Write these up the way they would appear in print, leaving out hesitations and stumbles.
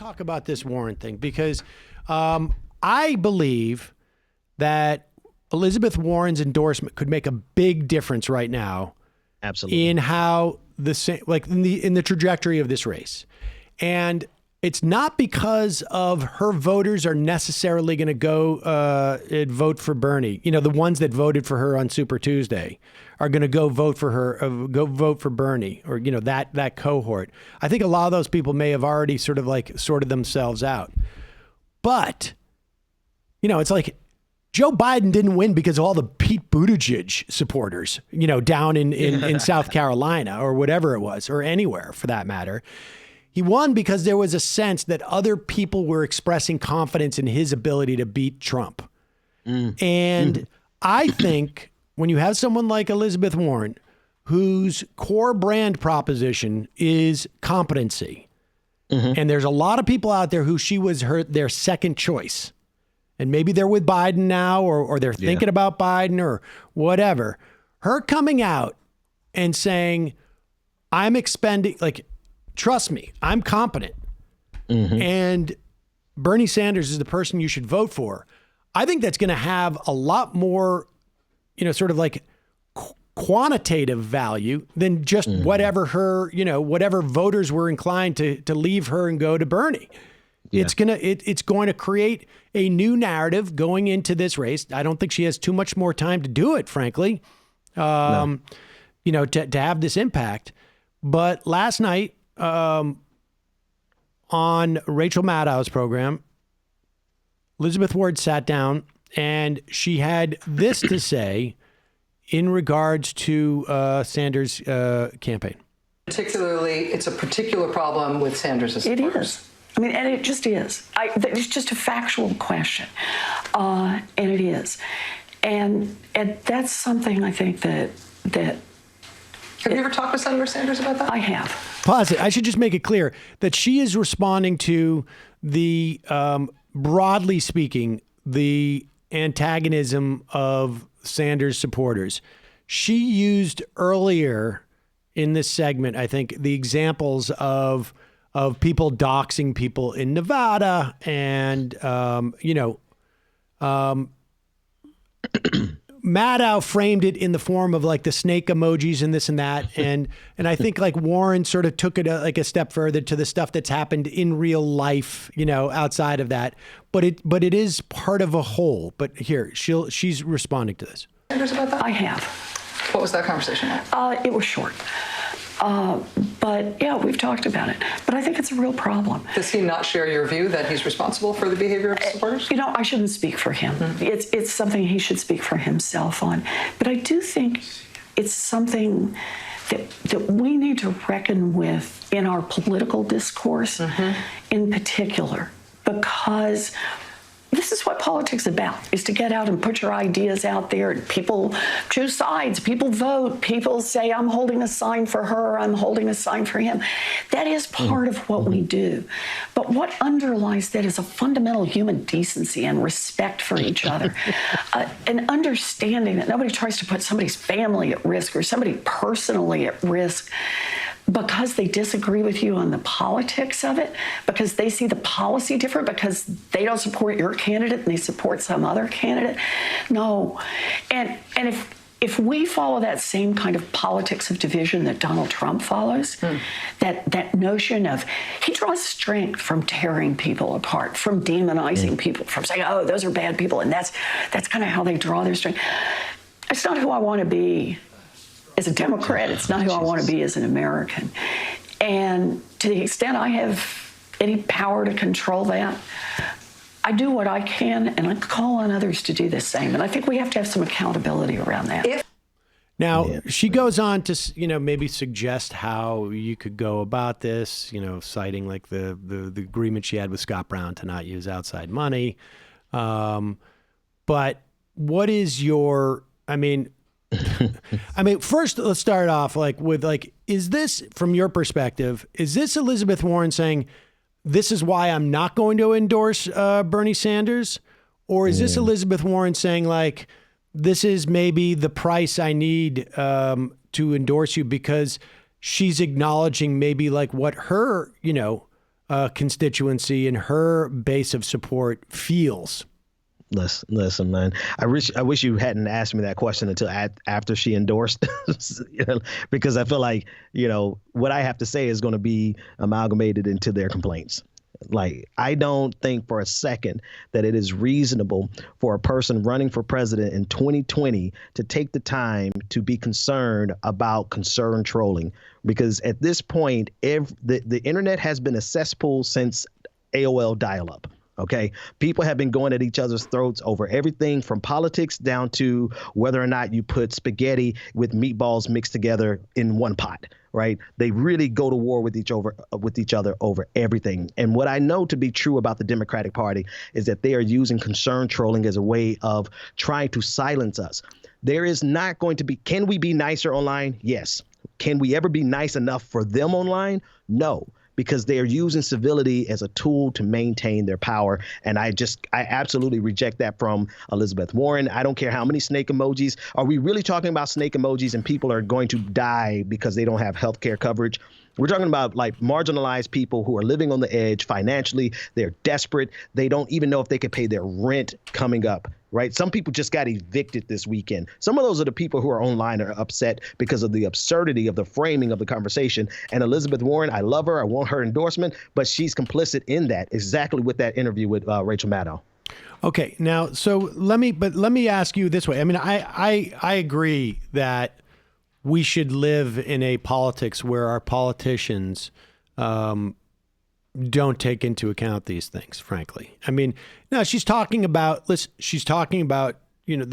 talk about this Warren thing because I believe that Elizabeth Warren's endorsement could make a big difference right now. Absolutely. In how in the trajectory of this race. And it's not because of her voters are necessarily going to go and vote for Bernie. You know, the ones that voted for her on Super Tuesday are going to go vote for her, go vote for Bernie, or, you know, that cohort. I think a lot of those people may have already sorted themselves out. But, you know, it's like Joe Biden didn't win because of all the Pete Buttigieg supporters, you know, down in South Carolina or whatever it was, or anywhere for that matter. He won because there was a sense that other people were expressing confidence in his ability to beat Trump. And I think when you have someone like Elizabeth Warren, whose core brand proposition is competency, and there's a lot of people out there who she was their second choice. And maybe they're with Biden now, or they're thinking about Biden or whatever. Her coming out and saying, I'm expending, like, trust me, I'm competent. And Bernie Sanders is the person you should vote for. I think that's going to have a lot more, you know, sort of like quantitative value than just whatever her, you know, whatever voters were inclined to leave her and go to Bernie. It's going to create a new narrative going into this race. I don't think she has too much more time to do it, frankly, you know, to have this impact. But last night on Rachel Maddow's program, Elizabeth Warren sat down and she had this to say in regards to Sanders' campaign. Particularly, it's a particular problem with Sanders' supporters. It is. I mean, and it just is. It's just a factual question, and it is, and that's something I think that. Have you ever talked with Senator Sanders about that? I have. Pause it. I should just make it clear that she is responding to the, broadly speaking, the antagonism of Sanders supporters. She used earlier in this segment, I think, the examples of people doxing people in Nevada and, you know, Maddow framed it in the form of like the snake emojis and this and that. And I think like Warren sort of took it a step further to the stuff that's happened in real life, you know, outside of that. But it is part of a whole. But here, she's responding to this. About that? I have. What was that conversation like? It was short. But yeah, we've talked about it. But I think it's a real problem. Does he not share your view that he's responsible for the behavior of his supporters? You know, I shouldn't speak for him. It's something he should speak for himself on. But I do think it's something that we need to reckon with in our political discourse in particular, because this is what politics is about, is to get out and put your ideas out there. And people choose sides, people vote, people say, I'm holding a sign for her, I'm holding a sign for him. That is part of what we do. But what underlies that is a fundamental human decency and respect for each other. An understanding that nobody tries to put somebody's family at risk or somebody personally at risk because they disagree with you on the politics of it, because they see the policy different, because they don't support your candidate and they support some other candidate. No. And if we follow that same kind of politics of division that Donald Trump follows, that notion of, he draws strength from tearing people apart, from demonizing people, from saying, oh, those are bad people, and that's kind of how they draw their strength. It's not who I want to be as a Democrat. It's not who I want to be as an American. And to the extent I have any power to control that, I do what I can, and I call on others to do the same. And I think we have to have some accountability around that. Now, she goes on to, you know, maybe suggest how you could go about this, you know, citing like the agreement she had with Scott Brown to not use outside money. But what is your, first let's start off is this, from your perspective, is this Elizabeth Warren saying, this is why I'm not going to endorse Bernie Sanders? Or is this Elizabeth Warren saying like, this is maybe the price I need to endorse you, because she's acknowledging maybe like what her, constituency and her base of support feels. Listen, man. I wish you hadn't asked me that question until after she endorsed, because I feel like what I have to say is going to be amalgamated into their complaints. Like, I don't think for a second that it is reasonable for a person running for president in 2020 to take the time to be concerned about concern trolling, because at this point, the internet has been a cesspool since AOL dial-up. OK, people have been going at each other's throats over everything from politics down to whether or not you put spaghetti with meatballs mixed together in one pot. Right. They really go to war with each other over everything. And what I know to be true about the Democratic Party is that they are using concern trolling as a way of trying to silence us. There is not going to be. Can we be nicer online? Yes. Can we ever be nice enough for them online? No. Because they are using civility as a tool to maintain their power. And I absolutely reject that from Elizabeth Warren. I don't care how many snake emojis. Are we really talking about snake emojis and people are going to die because they don't have health care coverage? We're talking about like marginalized people who are living on the edge financially. They're desperate. They don't even know if they could pay their rent coming up. Right. Some people just got evicted this weekend. Some of those are the people who are online are upset because of the absurdity of the framing of the conversation. And Elizabeth Warren, I love her. I want her endorsement, but she's complicit in that, exactly with that interview with Rachel Maddow. OK, now, so let me ask you this way. I mean, I agree that we should live in a politics where our politicians don't take into account these things, frankly. I mean, no, she's talking about, the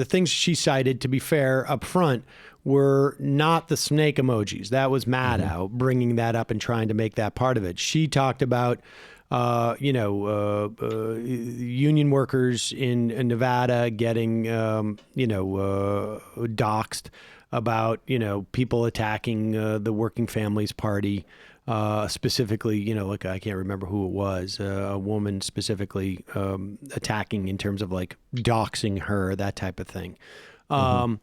things she cited, to be fair, up front, were not the snake emojis. That was Maddow bringing that up and trying to make that part of it. She talked about, union workers in Nevada getting, doxxed, about, people attacking the Working Families Party. Specifically, like I can't remember who it was, a woman specifically attacking in terms of like doxing her, that type of thing. But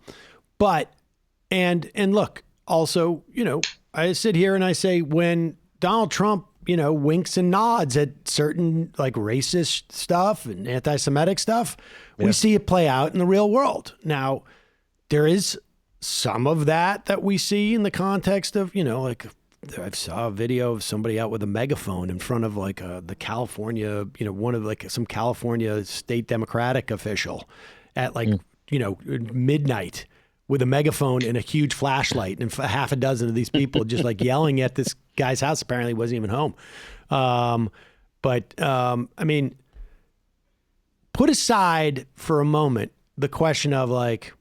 look, also, I sit here and I say when Donald Trump, winks and nods at certain like racist stuff and anti-Semitic stuff, we see it play out in the real world. Now, there is some of that we see in the context of, like, I saw a video of somebody out with a megaphone in front of like the California, one of like some California state Democratic official at like, midnight with a megaphone and a huge flashlight, and half a dozen of these people just like yelling at this guy's house. Apparently wasn't even home. I mean, put aside for a moment the question of like,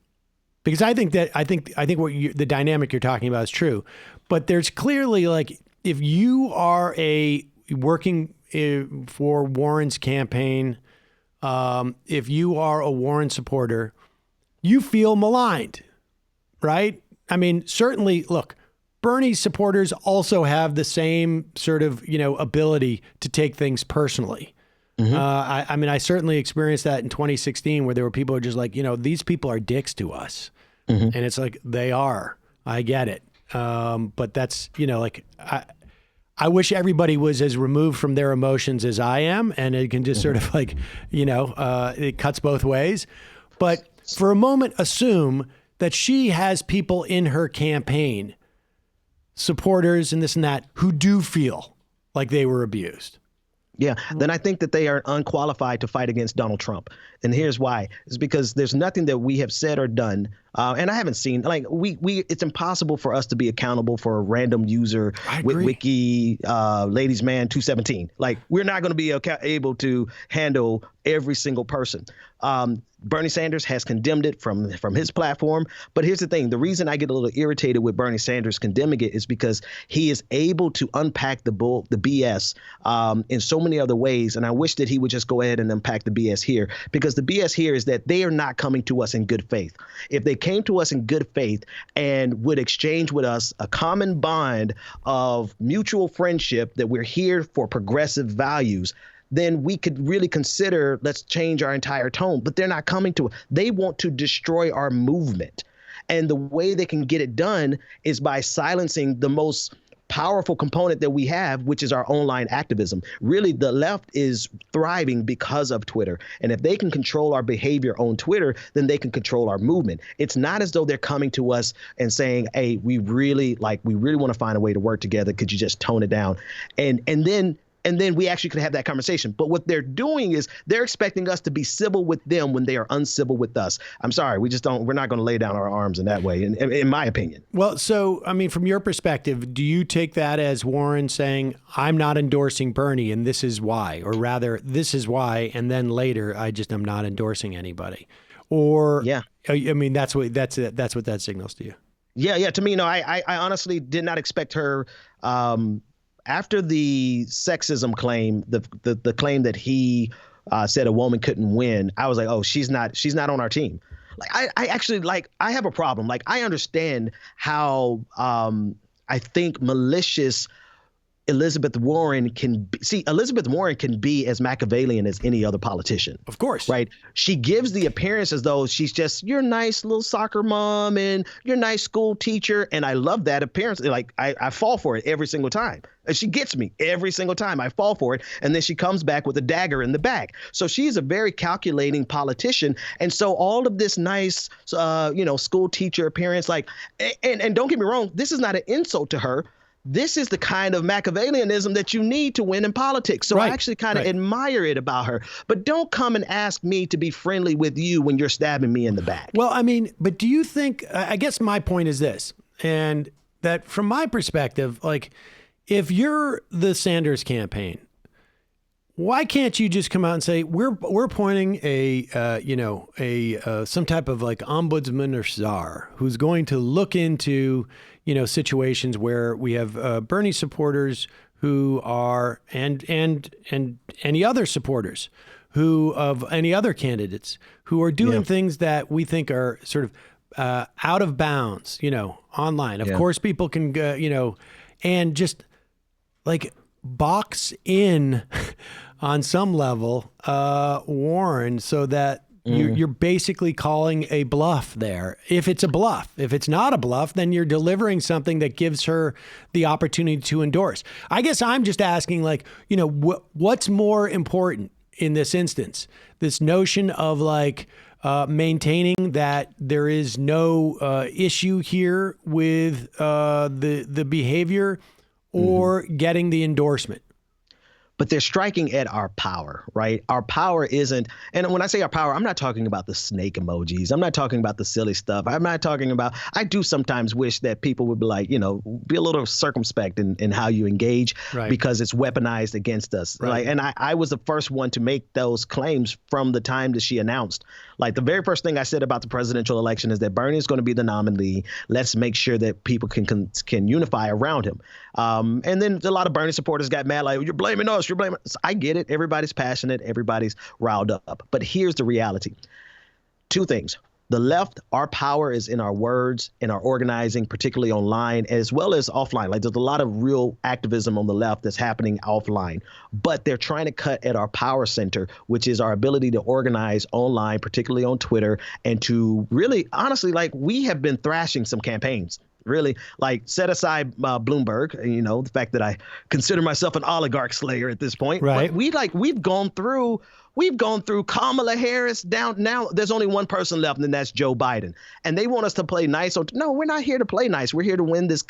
because I think what the dynamic you're talking about is true. But there's clearly like, if you are working for Warren's campaign, if you are a Warren supporter, you feel maligned, right? I mean, certainly, look, Bernie's supporters also have the same sort of, ability to take things personally. I mean, I certainly experienced that in 2016 where there were people who are just like, these people are dicks to us. And it's like, they are. I get it. But that's, I wish everybody was as removed from their emotions as I am, and it can just sort of like, it cuts both ways. But for a moment, assume that she has people in her campaign, supporters and this and that, who do feel like they were abused. Yeah, then I think that they are unqualified to fight against Donald Trump. And here's why. It's because there's nothing that we have said or done. And I haven't seen, like, it's impossible for us to be accountable for a random user with Wiki Ladies Man 217. Like, we're not going to be able to handle every single person. Bernie Sanders has condemned it from his platform. But here's the thing. The reason I get a little irritated with Bernie Sanders condemning it is because he is able to unpack the BS in so many other ways. And I wish that he would just go ahead and unpack the BS here, because the BS here is that they are not coming to us in good faith. If they came to us in good faith and would exchange with us a common bond of mutual friendship, that we're here for progressive values, then we could really consider, let's change our entire tone. But they're not coming to it. They want to destroy our movement. And the way they can get it done is by silencing the most powerful component that we have, which is our online activism. Really, the left is thriving because of Twitter. And if they can control our behavior on Twitter, then they can control our movement. It's not as though they're coming to us and saying, hey, we really want to find a way to work together. Could you just tone it down? And then we actually could have that conversation. But what they're doing is they're expecting us to be civil with them when they are uncivil with us. I'm sorry, we're not going to lay down our arms in that way, in my opinion. Well, so, I mean, from your perspective, do you take that as Warren saying, I'm not endorsing Bernie and this is why, or rather, this is why, and then later, I'm not endorsing anybody? Or, yeah, I mean, that's what that signals to you. Yeah. To me, no, I honestly did not expect her, after the sexism claim, the claim that he said a woman couldn't win, I was like, oh, she's not on our team. Like I actually I have a problem. Like I understand how I think malicious Elizabeth Warren can be. See, Elizabeth Warren can be as Machiavellian as any other politician. Of course. Right. She gives the appearance as though she's just your nice little soccer mom and your nice school teacher. And I love that appearance. Like I fall for it every single time. And she gets me every single time. I fall for it. And then she comes back with a dagger in the back. So she's a very calculating politician. And so all of this nice, school teacher appearance, and don't get me wrong, this is not an insult to her. This is the kind of Machiavellianism that you need to win in politics. So I actually kind of admire it about her. But don't come and ask me to be friendly with you when you're stabbing me in the back. Well, I mean, but do you think, I guess my point is this, and that from my perspective, like, if you're the Sanders campaign, why can't you just come out and say, we're appointing some type of like ombudsman or czar who's going to look into, situations where we have Bernie supporters who are and any other supporters who of any other candidates who are doing things that we think are sort of out of bounds, online. Of course, people can go, and just like box in on some level Warren so that you're basically calling a bluff there. If it's a bluff, if it's not a bluff, then you're delivering something that gives her the opportunity to endorse. I guess I'm just asking, what's more important in this instance? This notion of maintaining that there is no issue here with the behavior, or getting the endorsement. But they're striking at our power, right? Our power isn't, and when I say our power, I'm not talking about the snake emojis. I'm not talking about the silly stuff. I'm not talking about, I do sometimes wish that people would be be a little circumspect in how you engage, because it's weaponized against us. Right. And I was the first one to make those claims from the time that she announced. Like the very first thing I said about the presidential election is that Bernie is going to be the nominee. Let's make sure that people can unify around him. And then a lot of Bernie supporters got mad, like, you're blaming us. You're blaming us. I get it. Everybody's passionate. Everybody's riled up. But here's the reality. Two things. The left, our power is in our words, in our organizing, particularly online, as well as offline. Like there's a lot of real activism on the left that's happening offline, but they're trying to cut at our power center, which is our ability to organize online, particularly on Twitter, and to really, honestly, we have been thrashing some campaigns. Really, set aside Bloomberg, the fact that I consider myself an oligarch slayer at this point. Right. But we've gone through Kamala Harris down. Now there's only one person left, and that's Joe Biden. And they want us to play nice. No, we're not here to play nice. We're here to win this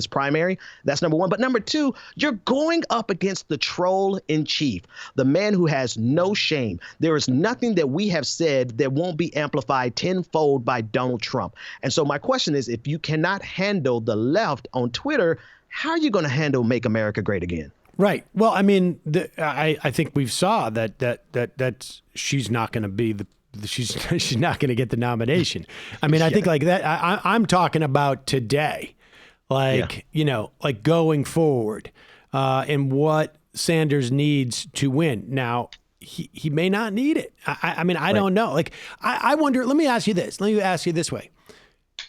primary. That's number one. But number two, you're going up against the troll in chief, the man who has no shame. There is nothing that we have said that won't be amplified tenfold by Donald Trump. And so my question is, if you cannot handle the left on Twitter, how are you going to handle Make America Great Again? Right. Well, I mean, I think we've saw that she's not going to be she's not going to get the nomination. I mean, I think that I'm talking about today, going forward, and what Sanders needs to win. Now, he may not need it. I mean, I don't know. I wonder. Let me ask you this. Let me ask you this way.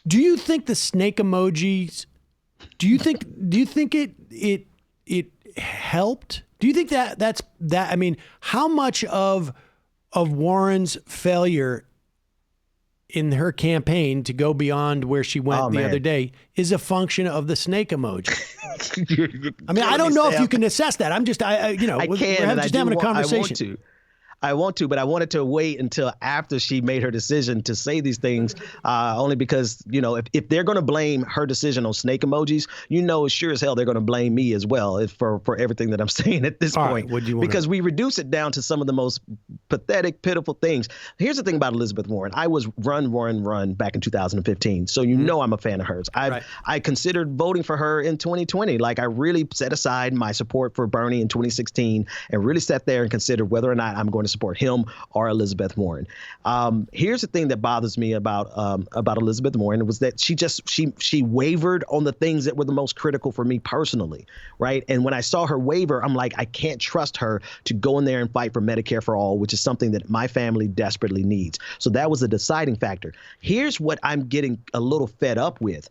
Do you think the snake emojis? Do you think it helped? Do you think that's I mean, how much of Warren's failure in her campaign to go beyond where she went the other day is a function of the snake emoji? I mean, I don't know if you can assess that. I'm just, I can. we're And just I having a want conversation. to. I want to, but I wanted to wait until after she made her decision to say these things, only because, if they're going to blame her decision on snake emojis, sure as hell they're going to blame me as well for everything that I'm saying at this point. What do you want? Because we reduce it down to some of the most pathetic, pitiful things. Here's the thing about Elizabeth Warren. I was run back in 2015. So I'm a fan of hers. I considered voting for her in 2020. Like, I really set aside my support for Bernie in 2016 and really sat there and considered whether or not I'm going to support him or Elizabeth Warren. Here's the thing that bothers me about Elizabeth Warren was that she wavered on the things that were the most critical for me personally, right? And when I saw her waver, I'm like, I can't trust her to go in there and fight for Medicare for all, which is something that my family desperately needs. So that was a deciding factor. Here's what I'm getting a little fed up with.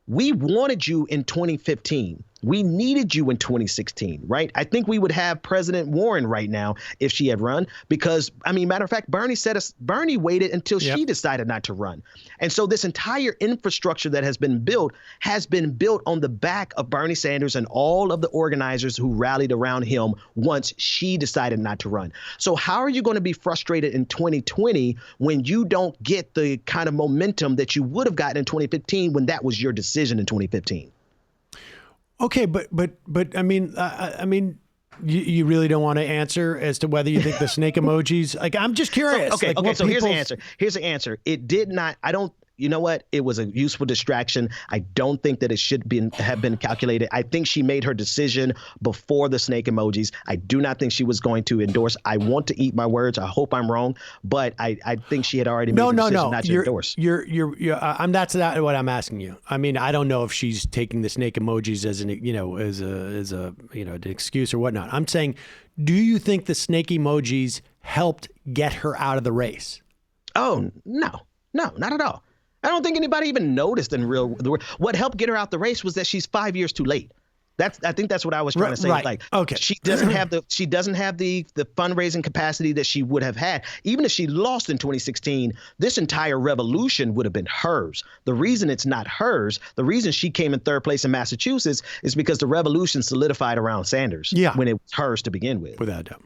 We wanted you in 2015. We needed you in 2016, right? I think we would have President Warren right now if she had run, because, matter of fact, Bernie waited until she decided not to run. And so this entire infrastructure that has been built on the back of Bernie Sanders and all of the organizers who rallied around him once she decided not to run. So how are you going to be frustrated in 2020 when you don't get the kind of momentum that you would have gotten in 2015 when that was your decision in 2015? Okay, but you really don't want to answer as to whether you think the snake emojis. Like, I'm just curious. Okay. So here's the answer. Here's the answer. It did not. I don't. You know what? It was a useful distraction. I don't think that it should have been calculated. I think she made her decision before the snake emojis. I do not think she was going to endorse. I want to eat my words. I hope I'm wrong, but I think she had already made the decision not to endorse. That's not what I'm asking you. I mean, I don't know if she's taking the snake emojis as an excuse or whatnot. I'm saying, do you think the snake emojis helped get her out of the race? Oh, no, not at all. I don't think anybody even noticed in real. What helped get her out the race was that she's 5 years too late. I think that's what I was trying to say. Right. Like, okay, she doesn't have the fundraising capacity that she would have had. Even if she lost in 2016, this entire revolution would have been hers. The reason it's not hers, the reason she came in third place in Massachusetts, is because the revolution solidified around Sanders. When it was hers to begin with. Without doubt.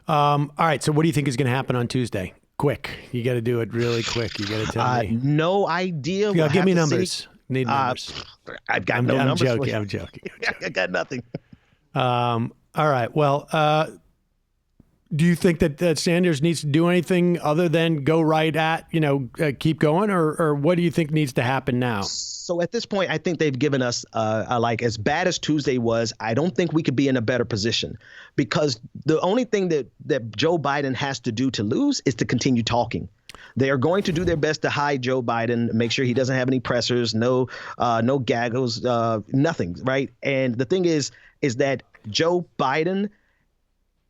All right. So what do you think is going to happen on Tuesday? Quick. You got to do it really quick. You got to tell me. No idea. We'll give me numbers. Need numbers. I've got no numbers. I'm joking. I got nothing. All right. Well, do you think that Sanders needs to do anything other than go right at, keep going, or what do you think needs to happen now? So at this point, I think they've given us as bad as Tuesday was. I don't think we could be in a better position, because the only thing that Joe Biden has to do to lose is to continue talking. They are going to do their best to hide Joe Biden, make sure he doesn't have any pressers, no gaggles, nothing. Right. And the thing is that Joe Biden,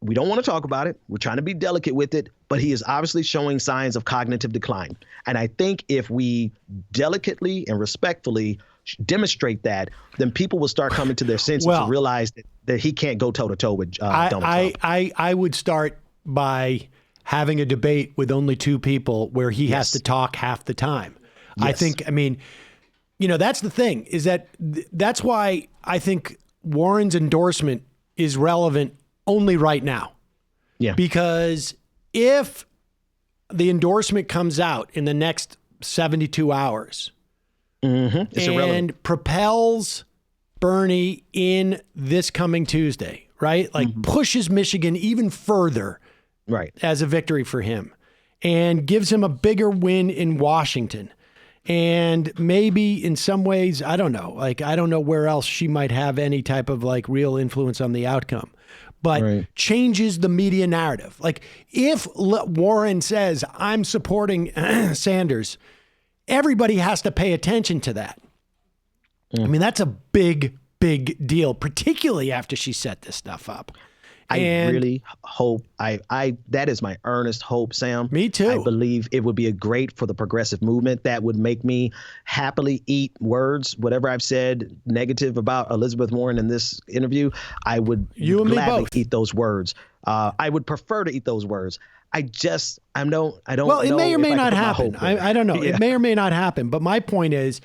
we don't want to talk about it. We're trying to be delicate with it, but he is obviously showing signs of cognitive decline. And I think if we delicately and respectfully demonstrate that, then people will start coming to their senses to realize that he can't go toe to toe with Donald Trump. I would start by having a debate with only two people where he has to talk half the time. Yes. That's the thing, is that's why I think Warren's endorsement is relevant only right now. Yeah. Because if the endorsement comes out in the next 72 hours and propels Bernie in this coming Tuesday, right? Like pushes Michigan even further as a victory for him and gives him a bigger win in Washington. And maybe in some ways, I don't know where else she might have any type of real influence on the outcome. But changes the media narrative. Like, if Warren says, I'm supporting Sanders, everybody has to pay attention to that. I mean, that's a big, big deal, particularly after she set this stuff up. I really hope that is my earnest hope, Sam. Me too. I believe it would be great for the progressive movement. That would make me happily eat words. Whatever I've said negative about Elizabeth Warren in this interview, I would gladly eat those words. I would prefer to eat those words. I don't. Well, it may or may not happen. I don't know. Yeah. It may or may not happen. But my point is,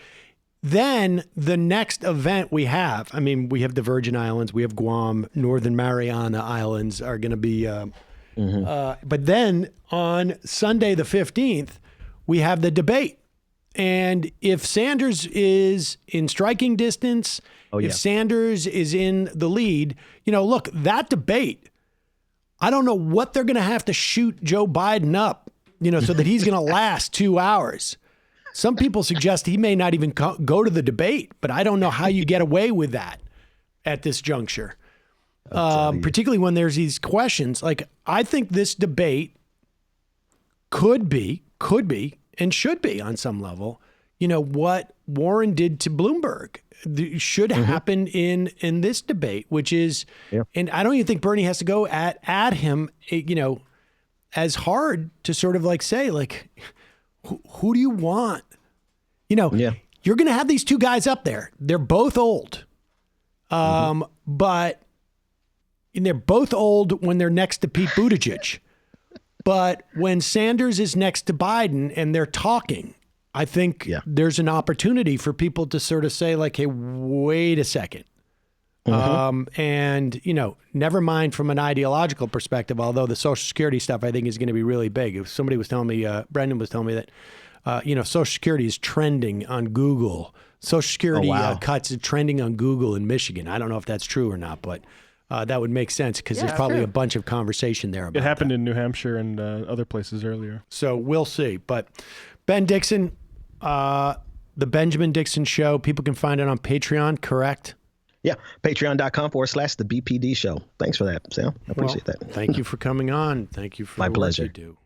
Then the next event we have, I mean, we have the Virgin Islands, we have Guam, Northern Mariana Islands are going to be, but then on Sunday the 15th, we have the debate. And if Sanders is in striking distance, if Sanders is in the lead, look, that debate, I don't know what they're going to have to shoot Joe Biden up, so that he's going to last 2 hours. Some people suggest he may not even go to the debate, but I don't know how you get away with that at this juncture. Particularly when there's these questions. Like, I think this debate could be, and should be on some level, what Warren did to Bloomberg should happen in this debate, which is, and I don't even think Bernie has to go at him, as hard to sort of like say, like, who do you want? You're going to have these two guys up there. They're both old, but they're both old when they're next to Pete Buttigieg. But when Sanders is next to Biden and they're talking, I think there's an opportunity for people to sort of say, like, hey, wait a second. And, never mind from an ideological perspective, although the Social Security stuff I think is going to be really big. If somebody was telling me, Brendan was telling me that, Social Security is trending on Google. Social Security cuts are trending on Google in Michigan. I don't know if that's true or not, but that would make sense because there's probably a bunch of conversation there about it. Happened that in New Hampshire and other places earlier. So we'll see. But Ben Dixon, the Benjamin Dixon Show, people can find it on Patreon, correct? Yeah, patreon.com/the BPD show. Thanks for that, Sam. I appreciate that. Thank you for coming on. Thank you for My what pleasure. you do.